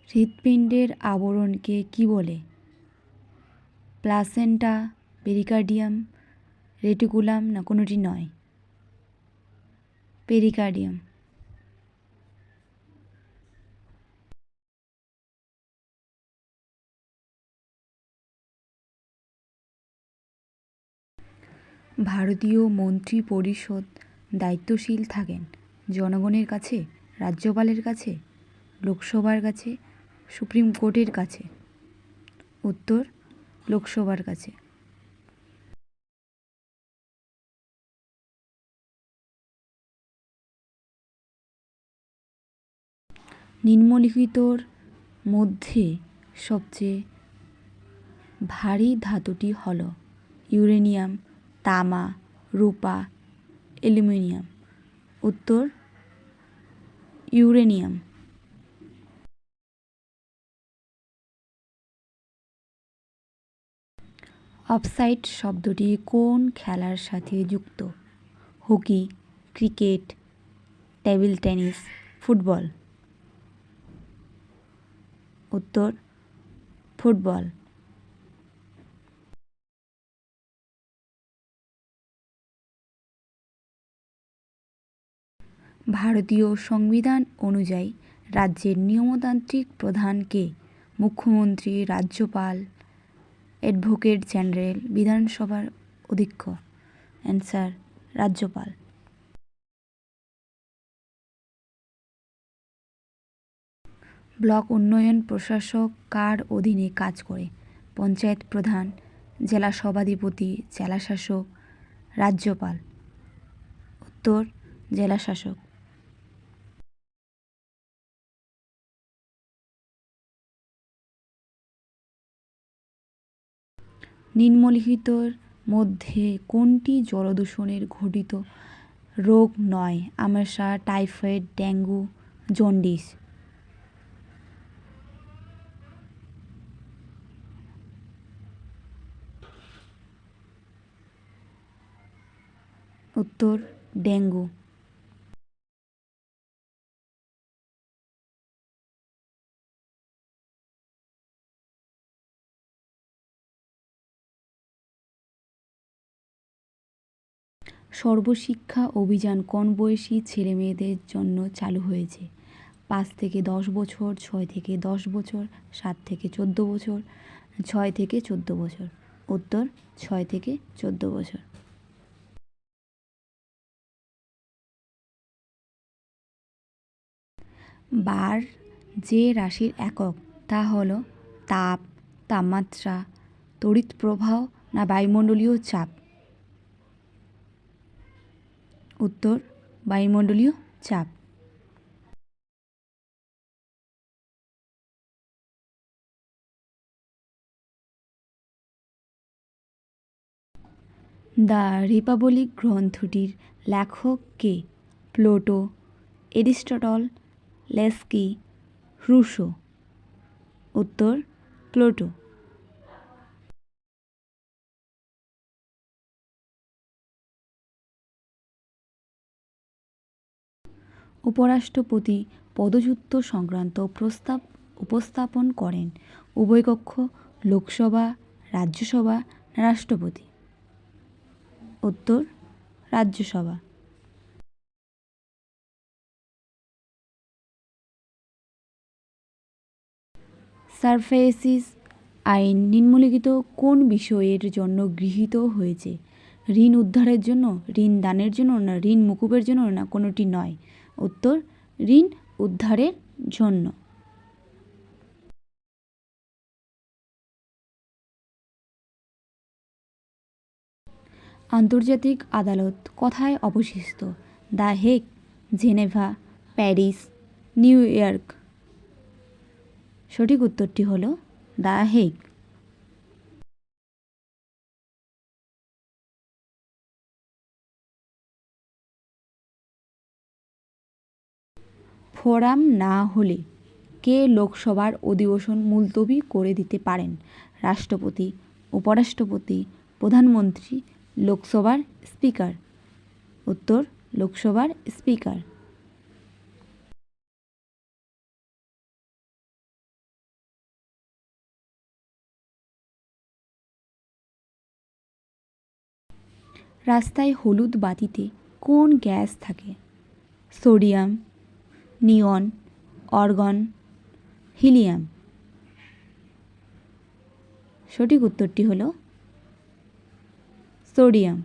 হৃৎপিণ্ডের আবরণকে কী বলে? Placenta, pericardium, reticulum না কোনোটি নয়? পেরিকার্ডিয়াম। ভারতীয় মন্ত্রিপরিষদ দায়িত্বশীল থাকেন জনগণের কাছে, রাজ্যপালের কাছে, লোকসভার কাছে, সুপ্রিম কোর্টের কাছে? উত্তর, লোকসভার কাছে। নিম্নলিখিতর মধ্যে সবচেয়ে ভারী ধাতুটি হল ইউরেনিয়াম, তামা, রূপা, অ্যালুমিনিয়াম? উত্তর, ইউরেনিয়াম। অফসাইড শব্দটি কোন খেলার সাথে যুক্ত? Hockey, cricket, table tennis, football? উত্তর, ফুটবল। ভারতীয় সংবিধান অনুযায়ী রাজ্যের নিয়মতান্ত্রিক প্রধান কে? মুখ্যমন্ত্রী, রাজ্যপাল, অ্যাডভোকেট জেনারেল, বিধানসভার অধ্যক্ষ? অ্যান্সার, রাজ্যপাল। ব্লক উন্নয়ন প্রশাসক কার অধীনে কাজ করে? পঞ্চায়েত প্রধান, জেলা সভাধিপতি, জেলাশাসক, রাজ্যপাল? উত্তর, জেলাশাসক। নিম্নলিখিতর মধ্যে কোনটি জলদূষণের ঘটিত রোগ নয়? আমাশা, টাইফয়েড, ডেঙ্গু, জন্ডিস? উত্তর, ডেঙ্গু। সর্বশিক্ষা অভিযান কোন বয়সী ছেলেমেয়েদের জন্য চালু হয়েছে? 5 থেকে 10 বছর, 6 থেকে 10 বছর, 7 থেকে 14 বছর, 6 থেকে 14 বছর? উত্তর, 6 থেকে 14 বছর। বার যে রাশির একক তা হল তাপ, তাপমাত্রা, তড়িৎ প্রবাহ না বায়ুমণ্ডলীয় চাপ? উত্তর, বায়ুমণ্ডলীয় চাপ। দ্য রিপাবলিক গ্রন্থটির লেখক কে? Plato, Aristotle, Laski, Rousseau? উত্তর, প্লেটো। উপরাষ্ট্রপতি পদচ্যুত সংক্রান্ত প্রস্তাব উপস্থাপন করেন উভয়কক্ষ, লোকসভা, রাজ্যসভা না রাষ্ট্রপতি? উত্তর, রাজ্যসভা। সারফেসিস আইন নিম্নলিখিত কোন বিষয়ের জন্য গৃহীত হয়েছে? ঋণ উদ্ধারের জন্য, ঋণ দানের জন্য না ঋণ মুকুবের জন্য না কোনোটি নয়? উত্তর, ঋণ উদ্ধারের জন্য। আন্তর্জাতিক আদালত কোথায় অবস্থিত? The Hague, Geneva, Paris, new York? সঠিক উত্তরটি হল দ্য হেগ। ফোরাম না হলে কে লোকসভার অধিবেশন মুলতবি করে দিতে পারেন? রাষ্ট্রপতি, উপরাষ্ট্রপতি, প্রধানমন্ত্রী, লোকসভার স্পিকার? উত্তর, লোকসভার স্পিকার। রাস্তায় হলুদ বাতিতে কোন গ্যাস থাকে? সোডিয়াম, নিয়ন, অর্গন, হিলিয়াম। সঠিক উত্তরটি হলো সোডিয়াম।